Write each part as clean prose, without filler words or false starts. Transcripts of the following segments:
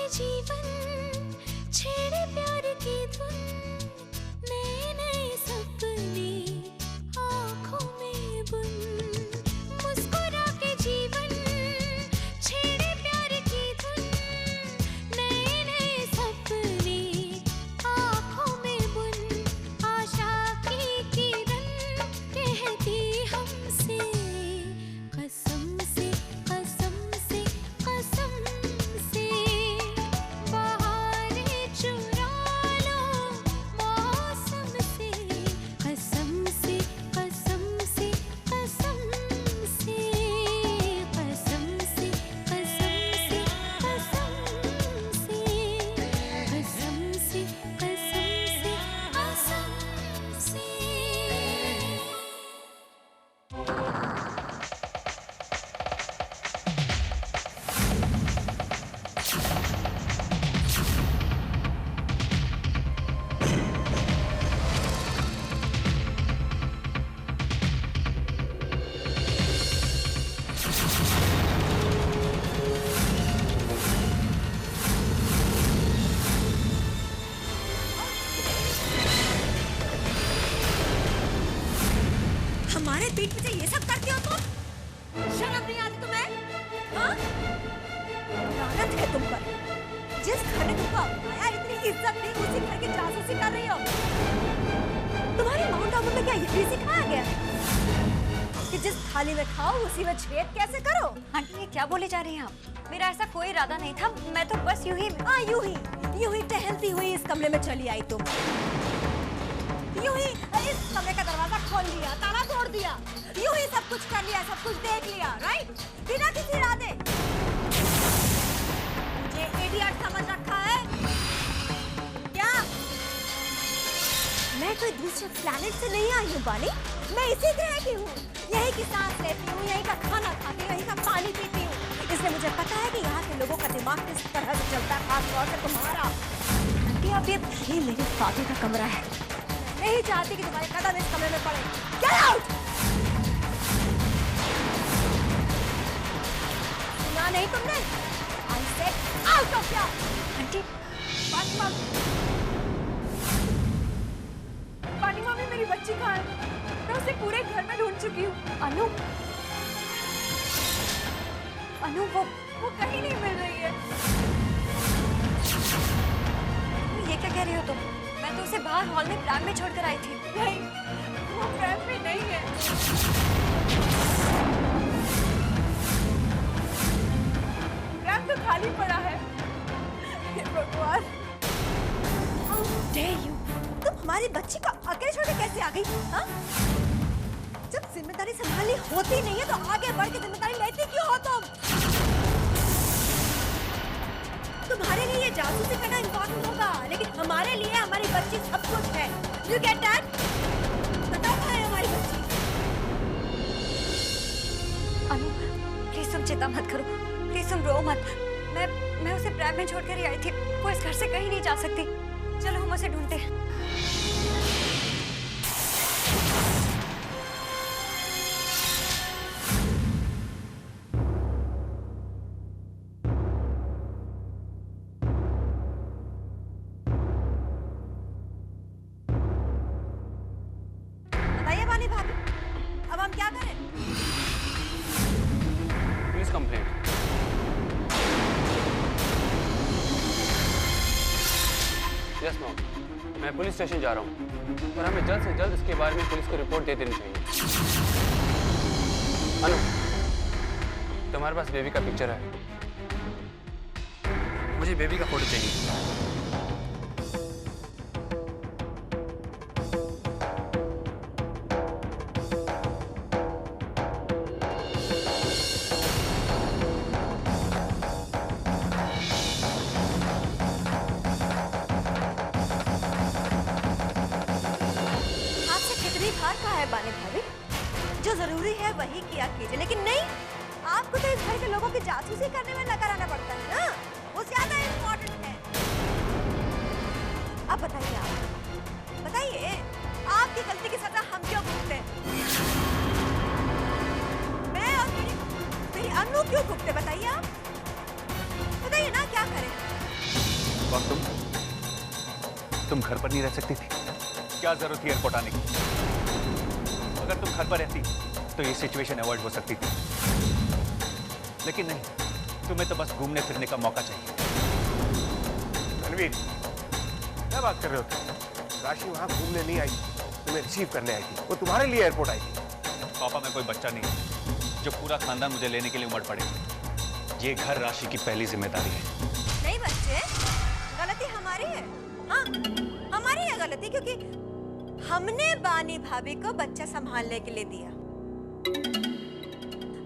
जीवन छेड़े प्यार की धुन, नए नए सपने आँखों में बुन। मुस्कुरा के जीवन छेड़े प्यार की धुन, नए नए सपने आँखों में बुन। आशा की किरण कहती हमसे कसम से कसम से कसम से, बहारें चुरा लो मौसम से कसम से कसम से कसम से कसम से कसम से कसम से कसम से कसम से कसम से। हमारे पीठ पीछे ये सब करती हो तुम? शर्म नहीं आती तुम्हें? हाँ? लानत है तुम पर। जिस घर ने तुमको अपनाया, इतनी इज्जत दी, उसी घर की जासूसी कर रही हो। तुम्हारे माउंट आबू में क्या यही सिखाया गया कि जिस थाली में खाओ उसी में छेद कैसे करो? आंटी ये क्या बोली जा रही हैं आप? मेरा ऐसा कोई इरादा नहीं था, मैं तो बस यूं ही टहलती हुई इस कमरे में चली आई तुम। यूं ही इस कमरे का दरवाजा खोल लिया, ताला तोड़ दिया, यूं ही सब कुछ कर लिया, सब कुछ देख लिया, राइट? बिना किसी इरादे। मुझे इडियट समझ रखा है क्या? मैं कोई दूसरे प्लैनेट से नहीं आई हूँ बानी, मैं इसी ग्रह की हूँ। यही की सांस लेती हूँ, यही का खाना खाती हूँ, यही का पानी पीती हूँ। इसलिए मुझे पता है कि यहाँ के लोगों का दिमाग किस तरह से चलता है, खास तौर से तुम्हारा। आंटी आप ये मेरे फादर का कमरा है। नहीं चाहती कि तुम्हारे कदम इस कमरे में पड़े। Get out! सुना नहीं तुमने? I said out of here! Aunty पानी मामी मेरी बच्ची कहाँ है? मैं उसे पूरे घर में ढूंढ चुकी हूँ। अनु वो कहीं नहीं मिल रही है। ये क्या कह रही हो तुम? मैं तो उसे बाहर हॉल में प्रैम में छोड़कर आई थी। नहीं, वो प्रैम में नहीं है। प्रैम तो खाली पड़ा है। हे भगवान! How dare you! तुम हमारी बच्ची को अकेले छोड़ के कैसे आ गई? हाँ? जब जिम्मेदारी संभालनी होती नहीं है तो आगे बढ़ के जिम्मेदारी लेती क्यों हो तुम? तुम्हारे लिए ये जासूसी करना इम्पोर्टेंट होगा, लेकिन हमारे लिए हमारी बच्ची सब कुछ है। You get that? बताओ कहाँ है हमारी बच्ची? अनु प्लीज तुम चिंता मत करो, प्लीज तुम रो मत। मैं उसे प्रैम में छोड़कर ही आई थी, वो इस घर से कहीं नहीं जा सकती। चलो हम उसे ढूंढते हैं। अब हम क्या करें? Police complaint. यस मैम, मैं पुलिस स्टेशन जा रहा हूँ और हमें जल्द से जल्द इसके बारे में पुलिस को रिपोर्ट दे देनी चाहिए। अनु, तुम्हारे पास बेबी का पिक्चर है? मुझे बेबी का फोटो चाहिए। बानी भाभी, जो जरूरी है वही किया कीजिए, लेकिन नहीं, आपको तो इस घर के लोगों की जासूसी करने में लगा रहना पड़ता है ना, वो ज्यादा इम्पोर्टेंट है। अब बताइए, आपकी गलती की सजा हम क्यों भुगते हैं? मैं और मेरी अनु क्यों भुगते? बताइए आप, बताइए ना, क्या करें? और तुम घर पर नहीं रह सकती थी? क्या जरूरत थी एयरपोर्ट आने की? अगर तुम घर पर रहती तो ये सिचुएशन अवॉइड हो सकती थी, लेकिन नहीं, तुम्हें तो बस घूमने फिरने का मौका चाहिए। रणवीर, क्या बात कर रहे हो तुम? राशि वहां घूमने नहीं आई, तुम्हें रिसीव करने आई थी। वो तुम्हारे लिए एयरपोर्ट आई थी। पापा, मैं कोई बच्चा नहीं हूं जो पूरा खानदान मुझे लेने के लिए उमड़ पड़े। ये घर राशि की पहली जिम्मेदारी है। नहीं बच्चे, गलती हमारी है। हाँ, हमारी है गलती, क्योंकि हमने बानी भाभी को बच्चा संभालने के लिए दिया।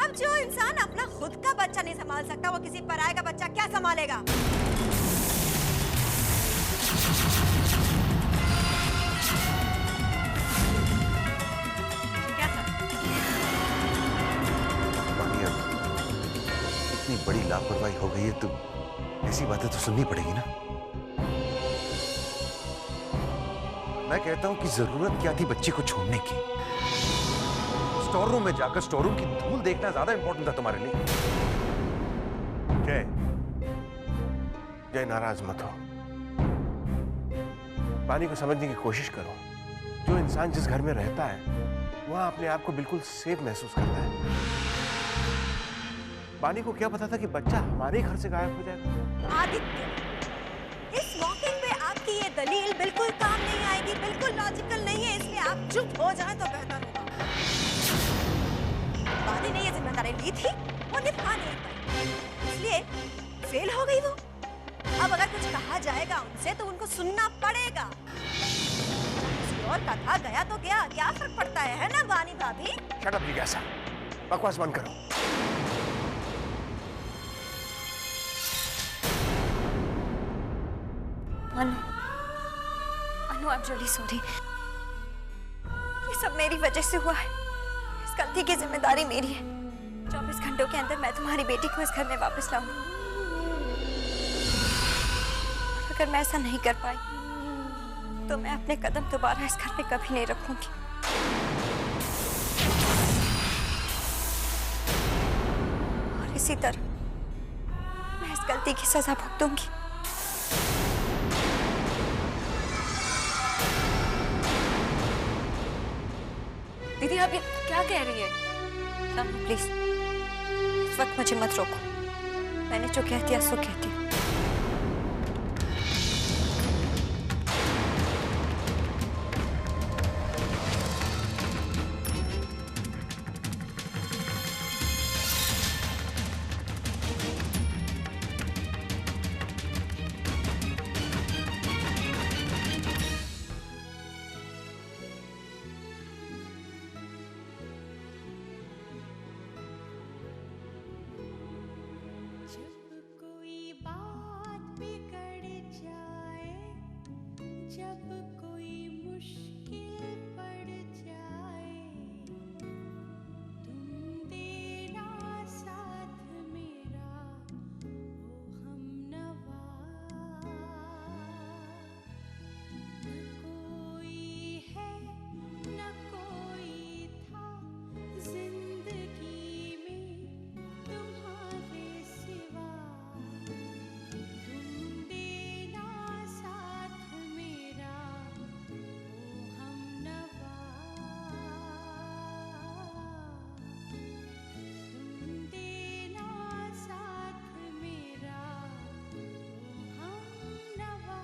अब जो इंसान अपना खुद का बच्चा नहीं संभाल सकता, वो किसी पराये का बच्चा क्या संभालेगा? क्या था? बानी, इतनी बड़ी लापरवाही हो गई है तो ऐसी बातें तो सुननी पड़ेगी ना। मैं कहता हूं कि जरूरत क्या थी बच्ची को छोड़ने की? स्टोर रूम में जाकर स्टोर रूम की धूल देखना ज्यादा इंपॉर्टेंट था तुम्हारे लिए। जय, जय नाराज मत हो। पानी को समझने की कोशिश करो। जो इंसान जिस घर में रहता है वहां अपने आप को बिल्कुल सेफ महसूस करता है। पानी को क्या पता था कि बच्चा हमारे घर से गायब हो जाएगा? आदित्य, इस मौके पे आपकी ये दलील बिल्कुल काम नहीं आएगी, बिल्कुल लॉजिकल नहीं है, इसलिए आप चुप हो जाएं तो बेहतर होगा। बानी ने ये जिम्मेदारी ली थी, वो निभा नहीं पाई, इसलिए फेल हो गई वो। अब अगर कुछ कहा जाएगा उनसे तो उनको सुनना पड़ेगा। किसी और का था गया तो गया, क्या फर्क पड़ता है ना बानी भाभी? शट अप जिज्ञासा, बकवास बंद करो। अनु, आई एम रियली सॉरी। ये सब मेरी वजह से हुआ है। इस गलती की जिम्मेदारी मेरी है। 24 घंटों के अंदर मैं तुम्हारी बेटी को इस घर में वापस लाऊंगी। अगर मैं ऐसा नहीं कर पाई तो मैं अपने कदम दोबारा इस घर में कभी नहीं रखूंगी। और इसी तरह मैं इस गलती की सजा भुगतूंगी। दीदी, आप ये क्या कह रही है? प्लीज, इस वक्त मुझे मत रोको। मैंने जो कह दिया सो कहती हूँ। जब कोई मुश्किल पड़ जाए, तुम देना साथ मेरा, ओ हमनवा। न कोई है न कोई था जिंदगी में तुम्हारे सिवा, तुम देना साथ मेरा, ओ हमनवा। तुम देना साथ मेरा, ओ हमनवा।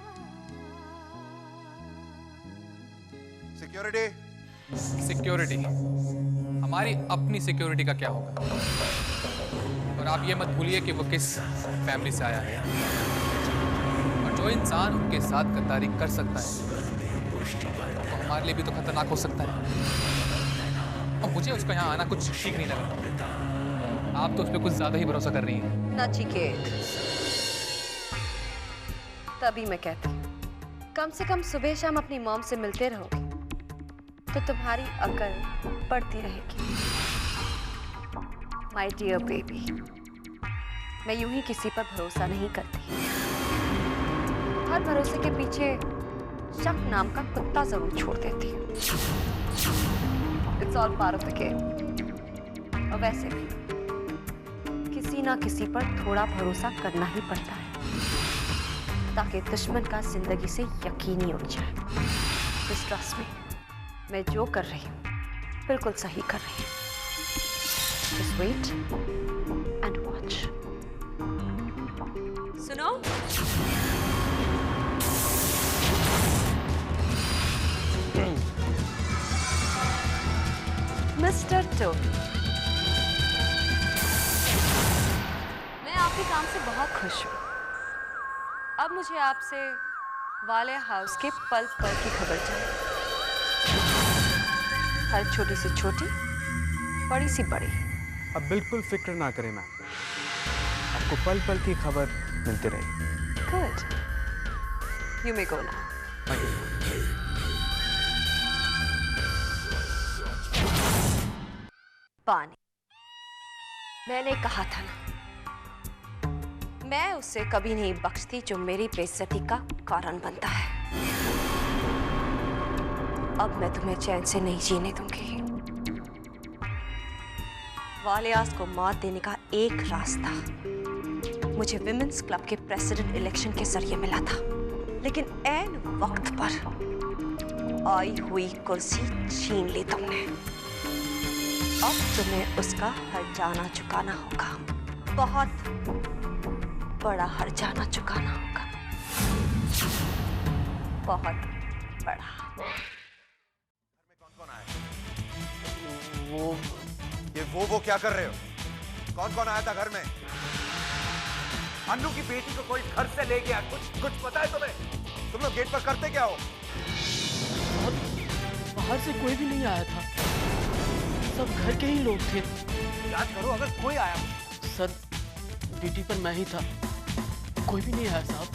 सिक्योरिटी, सिक्योरिटी, हमारी अपनी सिक्योरिटी का क्या होगा? और आप ये मत भूलिए कि वो किस फैमिली से आया है, और जो इंसान उनके साथ गद्दारी कर सकता है वो हमारे लिए भी तो खतरनाक हो सकता है। और मुझे उसका यहाँ आना कुछ ठीक नहीं लगा। आप तो उस पर कुछ ज्यादा ही भरोसा कर रही हैं। नचिकेत, तभी मैं कहती हूँ कम से कम सुबह शाम अपनी मॉम से मिलते रहोगे तो तुम्हारी अकल बढ़ती रहेगी। माय डियर बेबी, मैं यूं ही किसी पर भरोसा नहीं करती। हर भरोसे के पीछे शक नाम का कुत्ता जरूर छोड़ देती हूँ। It's all part of the game. और वैसे भी किसी ना किसी पर थोड़ा भरोसा करना ही पड़ता है। ताकि दुश्मन का जिंदगी से यकीन ही उठ जाए। Just trust me, मैं जो कर रही हूँ बिल्कुल सही कर रही हूँ। Just wait and watch. सुनो, मिस्टर टोनी, मैं आपके काम से बहुत खुश हूँ। अब मुझे आपसे वाले हाउस के पल पल की खबर चाहिए। हर छोटी से छोटी, बड़ी सी बड़ी। अब बिल्कुल फिक्र ना करें मैम, आपको पल पल की खबर मिलती रहेगी। Good, you may go now. पानी, मैंने कहा था ना, मैं उसे कभी नहीं बख्शती जो मेरी बेइज्जती का कारण बनता है। अब मैं तुम्हें चैन से नहीं जीने दूंगी। वालियास को मात देने का एक रास्ता मुझे विमेंस क्लब के प्रेसिडेंट इलेक्शन के जरिए मिला था, लेकिन ऐन वक्त पर आई हुई कुर्सी छीन ली तुमने। अब तुम्हें उसका हर्जाना चुकाना होगा, बहुत बड़ा हर्जाना चुकाना होगा, बहुत बड़ा। कौन आया? वो क्या कर रहे हो? कौन आया था घर में? अन्नू की बेटी को कोई घर से ले गया, कुछ पता है तुम्हें? तुम लोग गेट पर करते क्या हो? बाहर से कोई भी नहीं आया था, सब घर के ही लोग थे। याद करो, अगर कोई आया। सर, ड्यूटी पर मैं ही था, कोई भी नहीं आया साहब।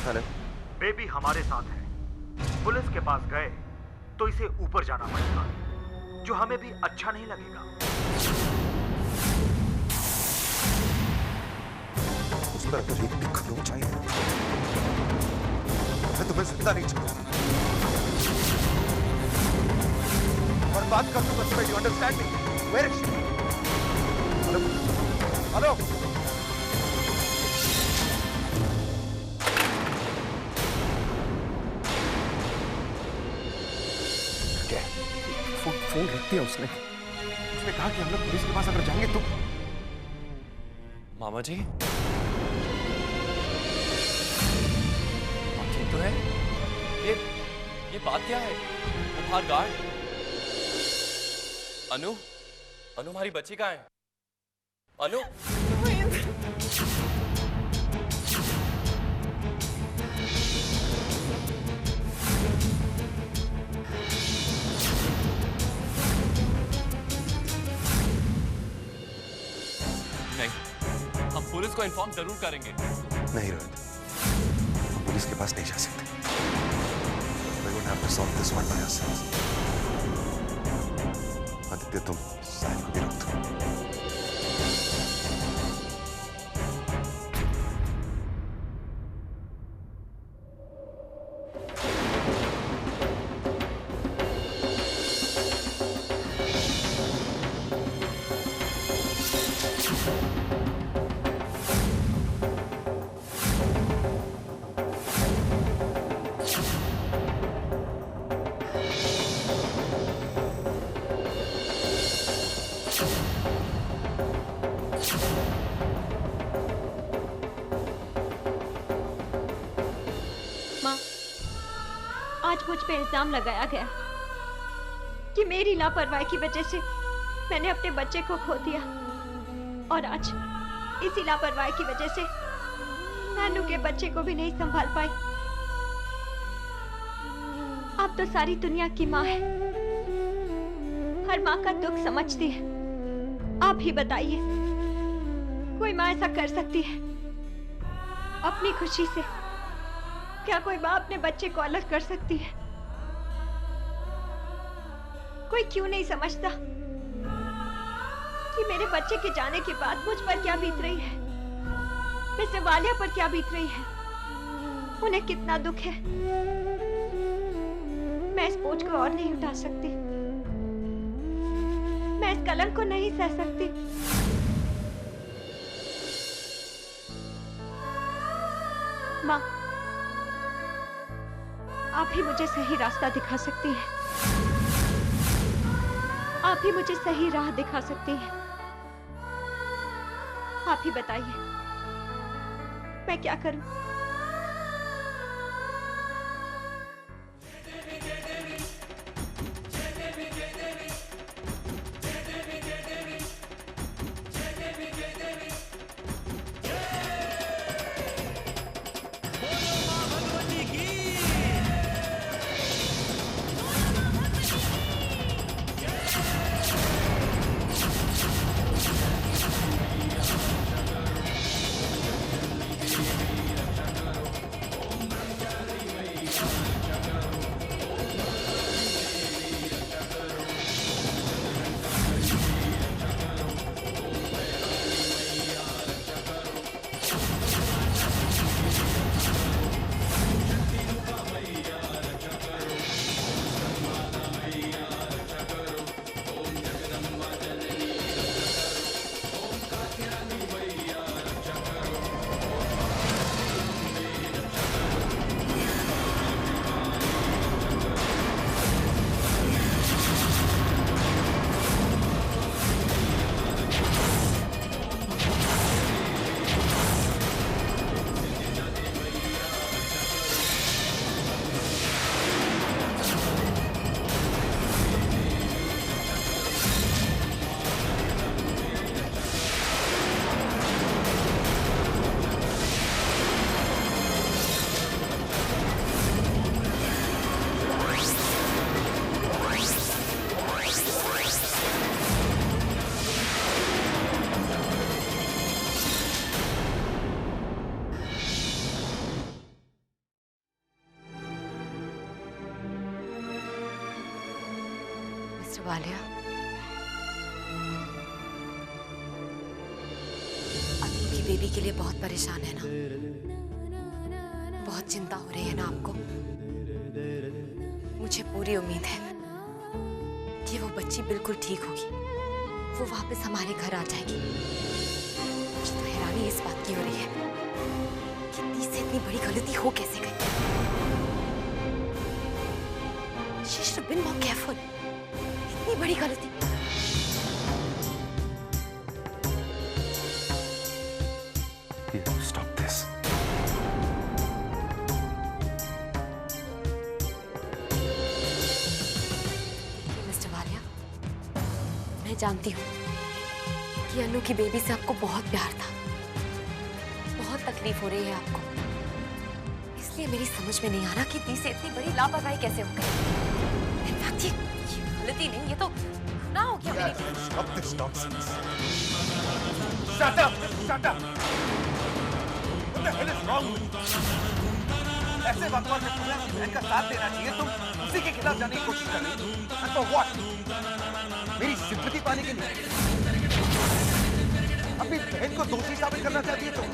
हेलो, बेबी हमारे साथ है। पुलिस के पास गए तो इसे ऊपर जाना पड़ेगा, जो हमें भी अच्छा नहीं लगेगा। उस पर तो एक भी खरोंच चाहिए। मैं तुम्हें जिंदा नहीं छोड़ूंगा। और बात कर दूंगा तुम्हें, you understand me? Where is she? Hello? क्या? फोन रख दिया उसने कहा कि हम लोग पुलिस के पास अगर जाएंगे तो। मामा जी, ठीक तो है? ये बात क्या है? उपहार गार्ड। अनु, हमारी बच्ची कहाँ है? अनु, नहीं, हम पुलिस को इन्फॉर्म जरूर करेंगे। नहीं रोहित, हम पुलिस के पास नहीं जा सकते। We're going to have to solve this one by ourselves. Aditya, तुम साहिल को भी रोक दो। आज मुझ पे इल्जाम लगाया गया कि मेरी लापरवाही की वजह से मैंने अपने बच्चे को खो दिया, और आज इसी लापरवाही की वजह से नानू के बच्चे को भी नहीं संभाल पाई। आप तो सारी दुनिया की माँ है, हर माँ का दुख समझती है। आप ही बताइए, कोई माँ ऐसा कर सकती है अपनी खुशी से? क्या कोई माँ अपने बच्चे को अलग कर सकती है? कोई क्यों नहीं समझता कि मेरे बच्चे के जाने के बाद मुझ पर क्या बीत रही है, वैसे वालिया पर क्या बीत रही है, उन्हें कितना दुख है। मैं इस बोझ को और नहीं उठा सकती, मैं इस कलंक को नहीं सह सकती। माँ, आप ही मुझे सही रास्ता दिखा सकती हैं। आप ही मुझे सही राह दिखा सकती हैं। आप ही बताइए, मैं क्या करूं? वालिया, अनु की बेबी के लिए बहुत परेशान है ना? बहुत चिंता हो रही है ना आपको? मुझे पूरी उम्मीद है कि वो बच्ची बिल्कुल ठीक होगी, वो वापस हमारे घर आ जाएगी। मुझे तो हैरानी इस बात की हो रही है कि दी से इतनी बड़ी गलती हो कैसे गई। She should have been more careful. इतनी बड़ी गलती। Stop this. मिस्टर वालिया, मैं जानती हूँ कि अनु की बेबी से आपको बहुत प्यार था, बहुत तकलीफ हो रही है आपको, इसलिए मेरी समझ में नहीं आ रहा कि दी से इतनी बड़ी लापरवाही कैसे हो गई। इनफैक्ट ये गलती नहीं, ये तो गुनाह हो गया मेरी। Stop this nonsense. Shut up! Shut up! What the hell is wrong with you? ऐसे वक्त में तुम्हें अपनी बहन का साथ देना चाहिए, तुम उसी के खिलाफ जाने की कोशिश कर रही हो। And for what? मेरी सिंपैथी पाने के लिए? अपनी बहन को दोषी साबित करना चाहती है तुम?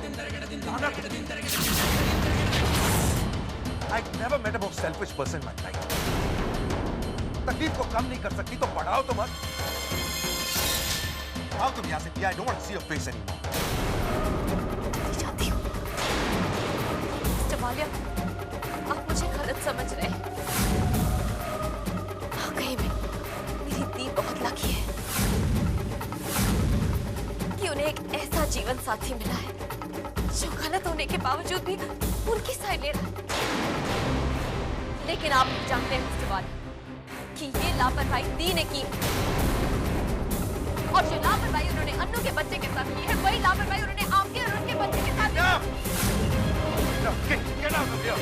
I never met a more selfish person in my life. तकलीफ को कम नहीं कर सकती तो बढ़ाओ तो मत। आओ तुम यहाँ से, I don't want to see your face anymore. चाहती हूँ। मिस्टर वालिया, आप मुझे गलत समझ रहे हैं। वाकई में मेरी दी बहुत लकी है कि उन्हें एक ऐसा जीवन साथी मिला है जो गलत होने के बावजूद भी उनकी साइड ले रहा है। लेकिन आप जानते हैं मिस्टर वालिया कि ये लापरवाही दी ने की, और जो लापरवाही उन्होंने अन्नू के बच्चे के साथ की है, वही लापरवाही उन्होंने आपके और उनके बच्चे के साथ की है। Get out of here!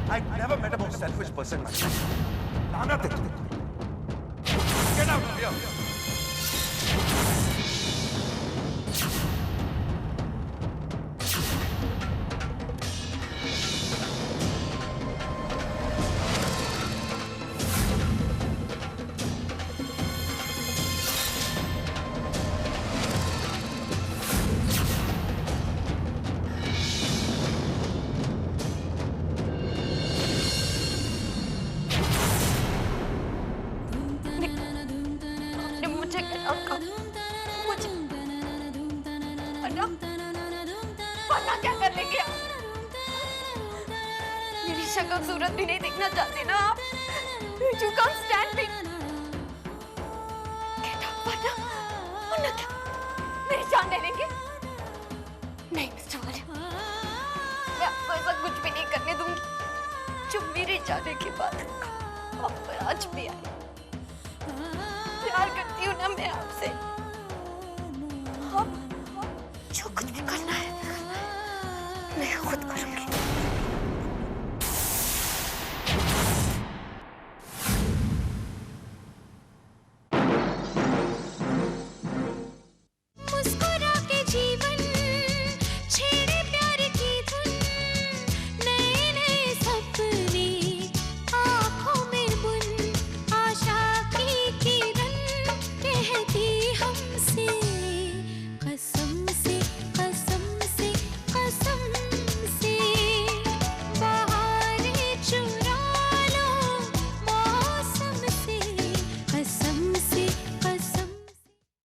I never met a more selfish person, man. लानत है तुम। Get out of here. क्या कर लेंगे आप? मेरी शक्ल सूरत भी नहीं दिखना चाहते ना आप? You can't stand me. Get out, वरना क्या? मेरी जान ले लेंगे? नहीं मिस्टर वाले, मैं आपको ऐसा कुछ भी नहीं करने दूंगी जो मेरे जाने के बाद आप आज भी आए। प्यार करती हूँ ना मैं आपसे।